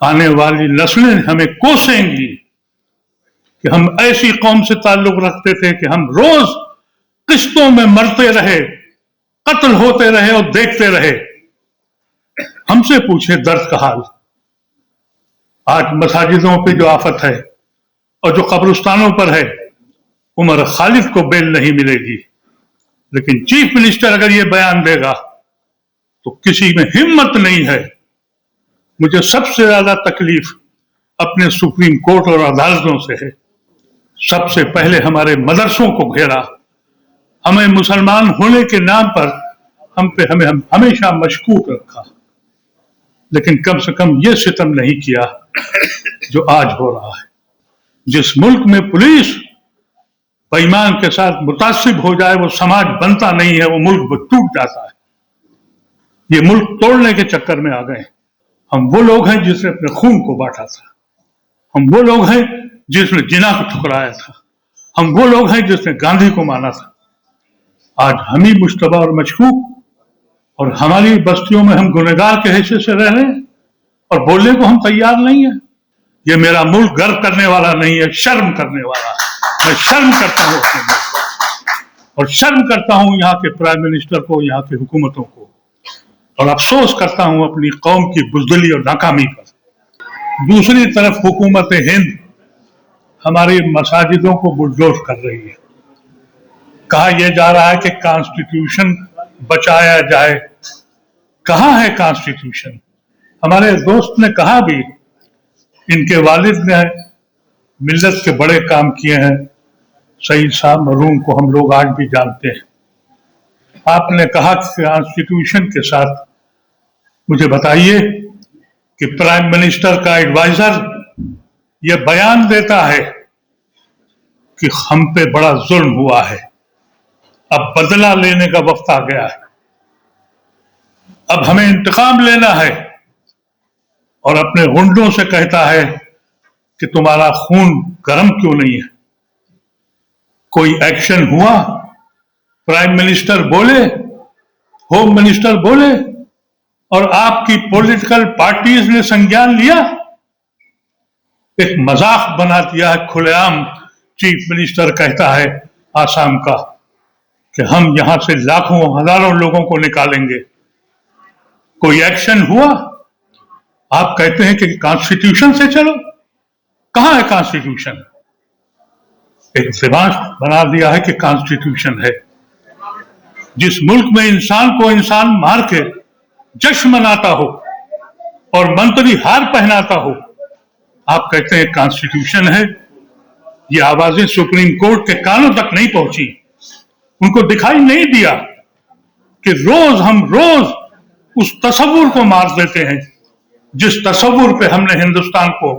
आने वाली नस्लें हमें कोसेंगी कि हम ऐसी कौम से ताल्लुक रखते थे कि हम रोज किश्तों में मरते रहे, कत्ल होते रहे और देखते रहे। हमसे पूछे दर्द का हाल। आज मसाजिदों पे जो आफत है और जो कब्रिस्तानों पर है, उमर खालिद को बेल नहीं मिलेगी, लेकिन चीफ मिनिस्टर अगर ये बयान देगा तो किसी में हिम्मत नहीं है। मुझे सबसे ज्यादा तकलीफ अपने सुप्रीम कोर्ट और अदालतों से है। सबसे पहले हमारे मदरसों को घेरा, हमें मुसलमान होने के नाम पर हमें हमेशा मशकूक रखा, लेकिन कम से कम ये सितम नहीं किया जो आज हो रहा है। जिस मुल्क में पुलिस बेईमान के साथ मुतासिब हो जाए, वो समाज बनता नहीं है, वो मुल्क टूट जाता है। ये मुल्क तोड़ने के चक्कर में आ गए। हम वो लोग हैं जिसने अपने खून को बांटा था, हम वो लोग हैं जिसने जिना को ठुकराया था, हम वो लोग हैं जिसने गांधी को माना था। आज हम ही मुश्तबा और मशकूक, और हमारी बस्तियों में हम गुनहगार के हैसियत से रह रहे हैं और बोलने को हम तैयार नहीं है। ये मेरा मुल्क गर्व करने वाला नहीं है, शर्म करने वाला है। मैं शर्म करता हूँ अपने मुल्क और शर्म करता हूँ यहाँ के प्राइम मिनिस्टर को, यहाँ की हुकूमतों को, और अफसोस करता हूँ अपनी कौम की बुज़दिली और नाकामी पर। दूसरी तरफ हुकूमत हिंद हमारी मसाजिदों को बुलडोज कर रही है। कहा यह जा रहा है कि कॉन्स्टिट्यूशन बचाया जाए। कहाँ है कॉन्स्टिट्यूशन? हमारे दोस्त ने कहा भी, इनके वालिद ने मिल्लत के बड़े काम किए हैं। सईद साहब मरहूम को हम लोग आज भी जानते हैं। आपने कहा कि कॉन्स्टिट्यूशन के साथ मुझे बताइए कि प्राइम मिनिस्टर का एडवाइजर यह बयान देता है कि हम पे बड़ा जुल्म हुआ है, अब बदला लेने का वक्त आ गया है, अब हमें इंतकाम लेना है, और अपने गुंडों से कहता है कि तुम्हारा खून गर्म क्यों नहीं है। कोई एक्शन हुआ? प्राइम मिनिस्टर बोले, होम मिनिस्टर बोले, और आपकी पॉलिटिकल पार्टीज ने संज्ञान लिया? एक मजाक बना दिया है खुलेआम। चीफ मिनिस्टर कहता है आसाम का कि हम यहां से लाखों हजारों लोगों को निकालेंगे। कोई एक्शन हुआ? आप कहते हैं कि कॉन्स्टिट्यूशन से चलो। कहां है कॉन्स्टिट्यूशन? एक दिमाग बना दिया है कि कॉन्स्टिट्यूशन है। जिस मुल्क में इंसान को इंसान मार के जश्न मनाता हो और मंत्री हार पहनाता हो, आप कहते हैं कॉन्स्टिट्यूशन है। ये आवाजें सुप्रीम कोर्ट के कानों तक नहीं पहुंची, उनको दिखाई नहीं दिया कि हम रोज उस तसव्वुर को मार देते हैं जिस तसव्वुर पे हमने हिंदुस्तान को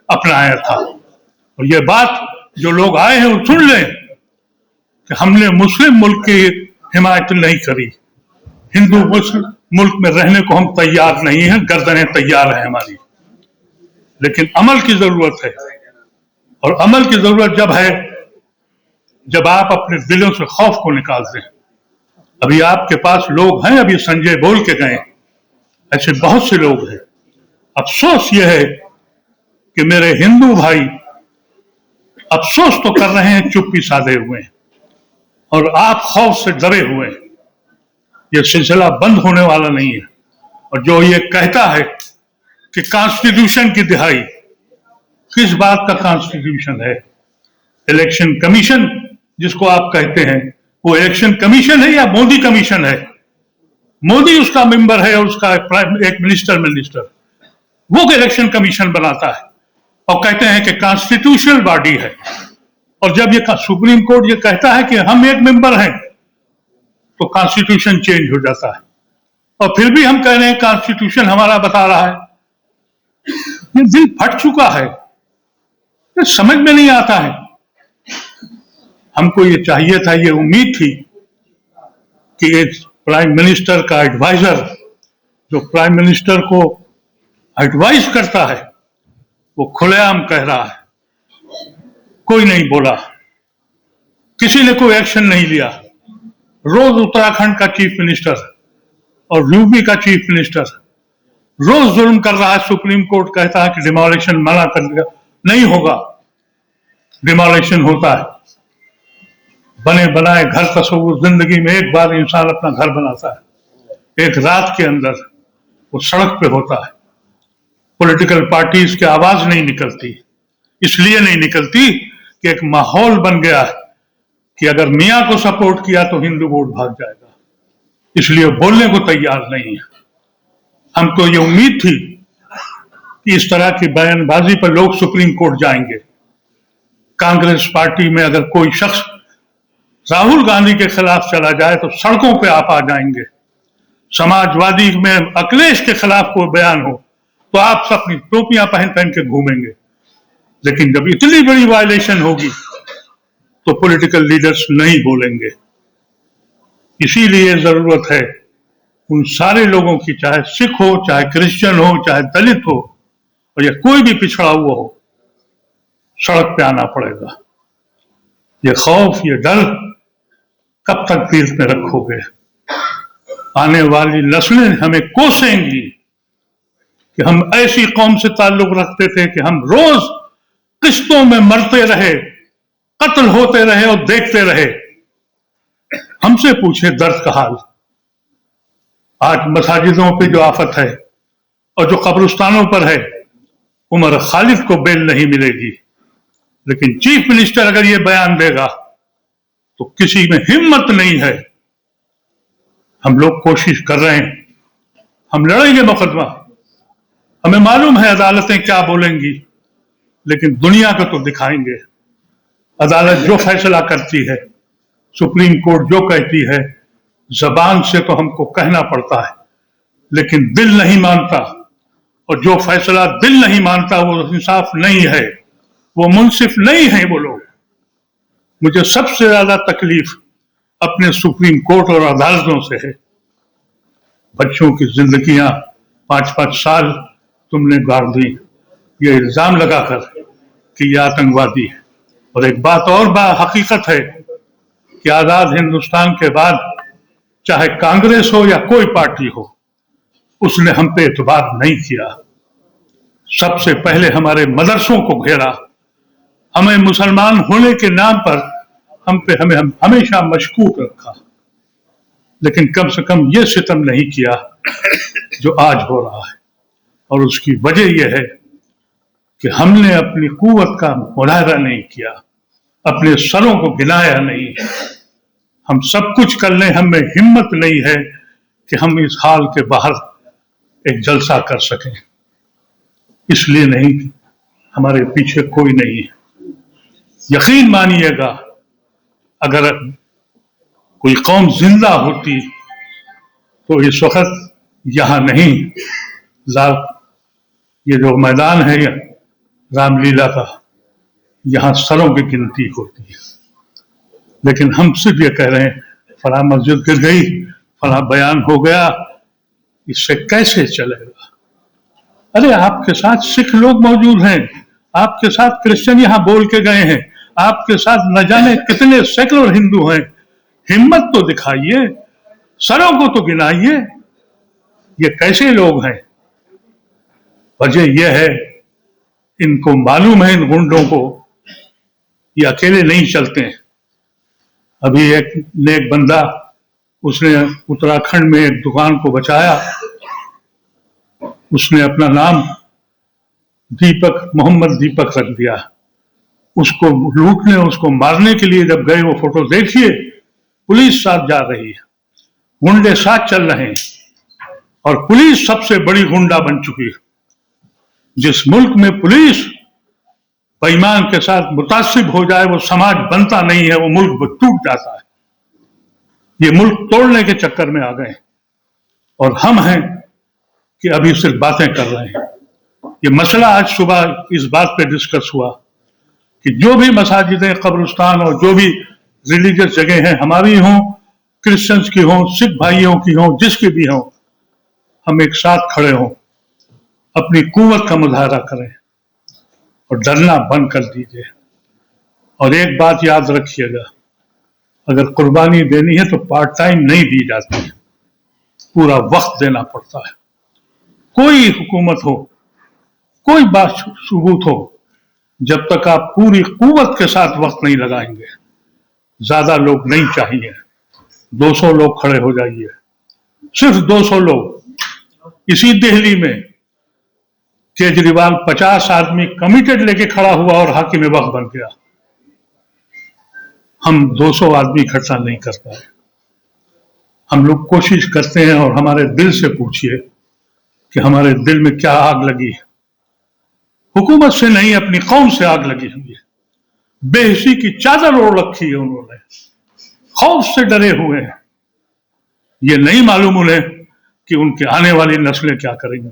अपनाया था। और ये बात जो लोग आए हैं वो सुन लें कि हमने मुस्लिम मुल्क की हिमायत नहीं करी। हिंदू मुल्क में रहने को हम तैयार नहीं हैं, गर्दनें तैयार हैं हमारी, लेकिन अमल की जरूरत है। और अमल की जरूरत जब है जब आप अपने दिलों से खौफ को निकाल दें। अभी आपके पास लोग हैं, अभी संजय बोल के गए, ऐसे बहुत से लोग हैं। अफसोस यह है कि मेरे हिंदू भाई अफसोस तो कर रहे हैं, चुप्पी साधे हुए हैं, और आप खौफ से डरे हुए हैं। यह सिलसिला बंद होने वाला नहीं है। और जो ये कहता है कि कॉन्स्टिट्यूशन की दिहाई, किस बात का कॉन्स्टिट्यूशन है? इलेक्शन कमीशन जिसको आप कहते हैं, वो इलेक्शन कमीशन है या मोदी कमीशन है? मोदी उसका मेंबर है और उसका एक मिनिस्टर वो इलेक्शन कमीशन बनाता है और कहते हैं कि कॉन्स्टिट्यूशनल बॉडी है। और जब ये सुप्रीम कोर्ट ये कहता है कि हम एक मेंबर हैं, तो कॉन्स्टिट्यूशन चेंज हो जाता है। और फिर भी हम कह रहे हैं कॉन्स्टिट्यूशन हमारा बता रहा है। ये दिल फट चुका है, ये समझ में नहीं आता है। हमको ये चाहिए था, ये उम्मीद थी कि एक प्राइम मिनिस्टर का एडवाइजर जो प्राइम मिनिस्टर को एडवाइस करता है वो खुलेआम कह रहा है। कोई नहीं बोला, किसी ने कोई एक्शन नहीं लिया। रोज उत्तराखंड का चीफ मिनिस्टर और यूपी का चीफ मिनिस्टर रोज जुल्म कर रहा है। सुप्रीम कोर्ट कहता है कि डिमोलिशन मना कर दिया, नहीं होगा, डिमोलिशन होता है। बने बनाए घर तस्वुर, जिंदगी में एक बार इंसान अपना घर बनाता है, एक रात के अंदर वो सड़क पे होता है। पॉलिटिकल पार्टीज की आवाज नहीं निकलती, इसलिए नहीं निकलती कि एक माहौल बन गया है कि अगर मियां को सपोर्ट किया तो हिंदू वोट भाग जाएगा, इसलिए बोलने को तैयार नहीं है। हमको ये उम्मीद थी कि इस तरह की बयानबाजी पर लोग सुप्रीम कोर्ट जाएंगे। कांग्रेस पार्टी में अगर कोई शख्स राहुल गांधी के खिलाफ चला जाए तो सड़कों पे आप आ जाएंगे। समाजवादी में अखिलेश के खिलाफ कोई बयान हो तो आप सब अपनी टोपियां पहन पहन के घूमेंगे। लेकिन जब इतनी बड़ी वायलेशन होगी तो पॉलिटिकल लीडर्स नहीं बोलेंगे। इसीलिए जरूरत है उन सारे लोगों की, चाहे सिख हो, चाहे क्रिश्चियन हो, चाहे दलित हो, और या कोई भी पिछड़ा हुआ हो, सड़क पे आना पड़ेगा। ये खौफ, ये डर कब तक दिल में रखोगे? आने वाली नस्लें हमें कोसेंगी कि हम ऐसी कौम से ताल्लुक रखते थे कि हम रोज किश्तों में मरते रहे, कत्ल होते रहे और देखते रहे। हमसे पूछे दर्द का हाल। आज मसाजिदों पे जो आफत है और जो कब्रिस्तानों पर है, उमर खालिद को बेल नहीं मिलेगी। लेकिन चीफ मिनिस्टर अगर ये बयान देगा तो किसी में हिम्मत नहीं है। हम लोग कोशिश कर रहे हैं, हम लड़ेंगे मुकदमा। हमें मालूम है अदालतें क्या बोलेंगी, लेकिन दुनिया को तो दिखाएंगे। अदालत जो फैसला करती है, सुप्रीम कोर्ट जो कहती है, जबान से तो हमको कहना पड़ता है, लेकिन दिल नहीं मानता। और जो फैसला दिल नहीं मानता वो इंसाफ नहीं है, वो मुंसिफ नहीं है वो लोग। मुझे सबसे ज्यादा तकलीफ अपने सुप्रीम कोर्ट और अदालतों से है। बच्चों की जिंदगियां 5-5 साल तुमने गाड़ दी, ये इल्जाम लगाकर कि ये आतंकवादी है। और एक बात और हकीकत है कि आजाद हिंदुस्तान के बाद चाहे कांग्रेस हो या कोई पार्टी हो, उसने हम पे एतबार नहीं किया। सबसे पहले हमारे मदरसों को घेरा, हमें मुसलमान होने के नाम पर हमें हमेशा मशकूक रखा, लेकिन कम से कम ये सितम नहीं किया जो आज हो रहा है। और उसकी वजह यह है कि हमने अपनी कुव्वत का मुजाहरा नहीं किया, अपने सरों को गिनाया नहीं। हम सब कुछ कर लें, हमें हिम्मत नहीं है कि हम इस हाल के बाहर एक जलसा कर सकें। इसलिए नहीं, हमारे पीछे कोई नहीं है। यकीन मानिएगा, अगर कोई कौम जिंदा होती तो इस वक्त यहां नहीं, ये जो मैदान है रामलीला का, यहां सरों की गिनती होती है। लेकिन हम सिर्फ ये कह रहे हैं फला मस्जिद गिर गई, फला बयान हो गया, इससे कैसे चलेगा? अरे आपके साथ सिख लोग मौजूद हैं, आपके साथ क्रिश्चियन यहां बोल के गए हैं, आपके साथ न जाने कितने सेकुलर हिंदू हैं। हिम्मत तो दिखाइए, सरों को तो गिनाइए। ये कैसे लोग हैं? वजह यह है, इनको मालूम है, इन गुंडों को, ये अकेले नहीं चलते हैं। अभी एक नेक बंदा, उसने उत्तराखंड में एक दुकान को बचाया, उसने अपना नाम दीपक, मोहम्मद दीपक रख दिया। उसको लूटने, उसको मारने के लिए जब गए, वो फोटो देखिए, पुलिस साथ जा रही है, गुंडे साथ चल रहे हैं, और पुलिस सबसे बड़ी गुंडा बन चुकी है। जिस मुल्क में पुलिस बेईमान के साथ मुतासिब हो जाए, वो समाज बनता नहीं है, वो मुल्क टूट जाता है। ये मुल्क तोड़ने के चक्कर में आ गए, और हम हैं कि अभी सिर्फ बातें कर रहे हैं। ये मसला आज सुबह इस बात पे डिस्कस हुआ कि जो भी मसाजिदें, कब्रिस्तान और जो भी रिलीजियस जगह हैं, हमारी हों, क्रिश्चियंस की हों, सिख भाइयों की हों, जिसकी भी हों, हम एक साथ खड़े हों, अपनी कुव्वत का मुजाहरा करें और डरना बंद कर दीजिए। और एक बात याद रखिएगा, अगर कुर्बानी देनी है तो पार्ट टाइम नहीं दी जाती है, पूरा वक्त देना पड़ता है। कोई हुकूमत हो, कोई बात सबूत हो, जब तक आप पूरी कुव्वत के साथ वक्त नहीं लगाएंगे, ज्यादा लोग नहीं चाहिए, 200 लोग खड़े हो जाइए, सिर्फ 200 लोग। इसी दिल्ली में केजरीवाल 50 आदमी कमिटेड लेके खड़ा हुआ और हाकिम वक्त बन गया। हम 200 आदमी इकट्ठा नहीं कर पाए। हम लोग कोशिश करते हैं, और हमारे दिल से पूछिए कि हमारे दिल में क्या आग लगी है। हुकूमत से नहीं, अपनी कौम से आग लगी हुई है। बेहिसी की चादर ओढ़ रखी है उन्होंने, खौफ से डरे हुए हैं। ये नहीं मालूम उन्हें कि उनके आने वाली नस्लें क्या करेंगी।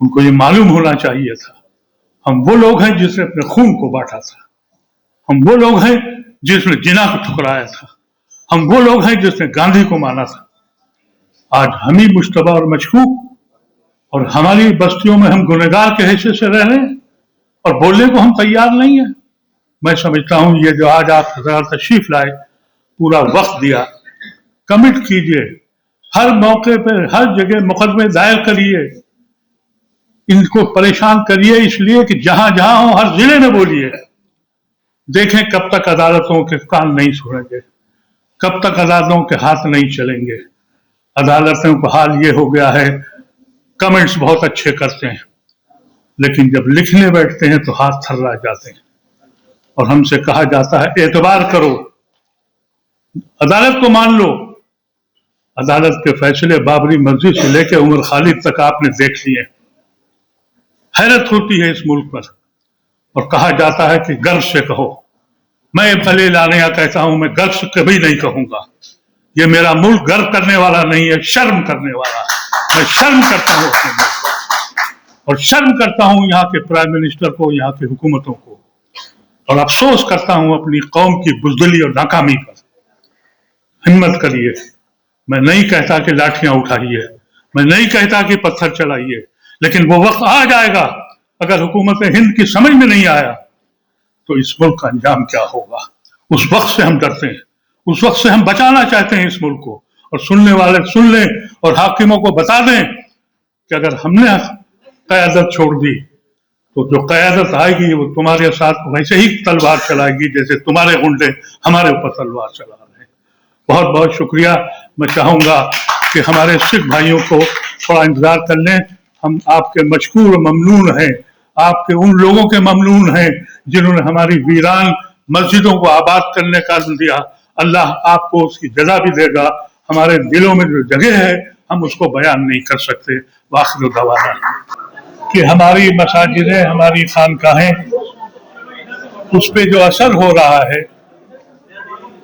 उनको ये मालूम होना चाहिए था, हम वो लोग हैं जिसने अपने खून को बांटा था, हम वो लोग हैं जिसने जिना को ठुकराया था, हम वो लोग हैं जिसने गांधी को माना था। आज हम ही मुश्तबा और मशकूक, और हमारी बस्तियों में हम गुनहगार के हैसियत से रह रहे हैं और बोलने को हम तैयार नहीं है। मैं समझता हूं ये जो आज आप तशरीफ लाए, पूरा वक्त दिया, कमिट कीजिए, हर मौके पर हर जगह मुकदमे दायर करिए, इनको परेशान करिए, इसलिए कि जहां जहां हो हर जिले में बोलिए। देखें कब तक अदालतों के कान नहीं सुनेंगे, कब तक अदालतों के हाथ नहीं चलेंगे। अदालतों का हाल ये हो गया है, कमेंट्स बहुत अच्छे करते हैं, लेकिन जब लिखने बैठते हैं तो हाथ थर्रा जाते हैं, और हमसे कहा जाता है एतबार करो, अदालत को मान लो। अदालत के फैसले बाबरी मस्जिद से लेकर उमर खालिद तक आपने देख लिए। हैरत होती है इस मुल्क पर, और कहा जाता है कि गर्व से कहो। मैं भले लानिया कहता हूं, मैं गर्व से कभी नहीं कहूंगा। ये मेरा मुल्क गर्व करने वाला नहीं है, शर्म करने वाला है। मैं शर्म करता हूं अपने मुल्क, और शर्म करता हूं यहाँ के प्राइम मिनिस्टर को, यहाँ की हुकूमतों को, और अफसोस करता हूं अपनी कौम की बुज़दिली और नाकामी पर। हिम्मत करिए, मैं नहीं कहता कि लाठियां उठाइए, मैं नहीं कहता कि पत्थर चलाइए, लेकिन वो वक्त आ जाएगा, अगर हुकूमत हिंद की समझ में नहीं आया तो इस मुल्क का अंजाम क्या होगा। उस वक्त से हम डरते हैं, उस वक्त से हम बचाना चाहते हैं इस मुल्क को। और सुनने वाले सुन लें, और हाकिमों को बता दें कि अगर हमने क़यादत छोड़ दी तो जो क़यादत आएगी वो तुम्हारे साथ वैसे ही तलवार चलाएगी जैसे तुम्हारे गुंडे हमारे ऊपर तलवार चला रहे हैं। बहुत बहुत शुक्रिया। मैं चाहूँगा कि हमारे सिख भाइयों को थोड़ा इंतजार कर लें। हम आपके मशकूर ममनून हैं, आपके उन लोगों के ममनून हैं जिन्होंने हमारी वीरान मस्जिदों को आबाद करने का दिया। अल्लाह आपको उसकी जज़ा भी देगा। हमारे दिलों में जो जगह है हम उसको बयान नहीं कर सकते। वाखिर दवाना कि हमारी मसाजिदें, हमारी खानकाहें, उस पे जो असर हो रहा है,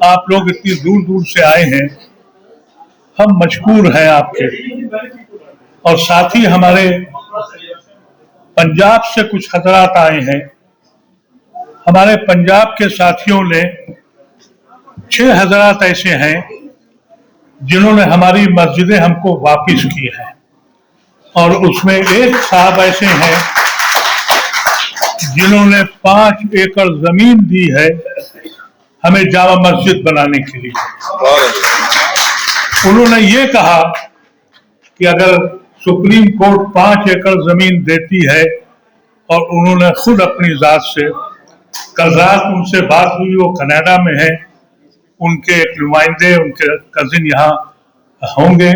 आप लोग इतनी दूर दूर से आए हैं, हम मशकूर हैं आपके। और साथ ही हमारे पंजाब से कुछ हजरात आए हैं। हमारे पंजाब के साथियों ने 6 हजरात ऐसे हैं जिन्होंने हमारी मस्जिदें हमको वापिस की हैं, और उसमें एक साहब ऐसे हैं जिन्होंने 5 एकड़ जमीन दी है हमें जामा मस्जिद बनाने के लिए। उन्होंने ये कहा कि अगर सुप्रीम कोर्ट 5 एकड़ जमीन देती है, और उन्होंने खुद अपनी जात से, कल रात उनसे बात हुई, वो कनाडा में है, उनके नुमाइंदे, उनके कजिन यहाँ होंगे।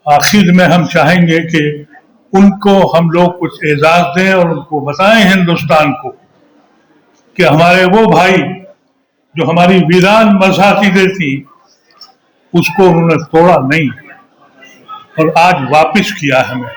आखिर में हम चाहेंगे कि उनको हम लोग कुछ एजाज दें और उनको बताएं हिंदुस्तान को कि हमारे वो भाई जो हमारी वीरान मसाजिदें थी उसको उन्होंने तोड़ा नहीं और आज वापिस किया हमें।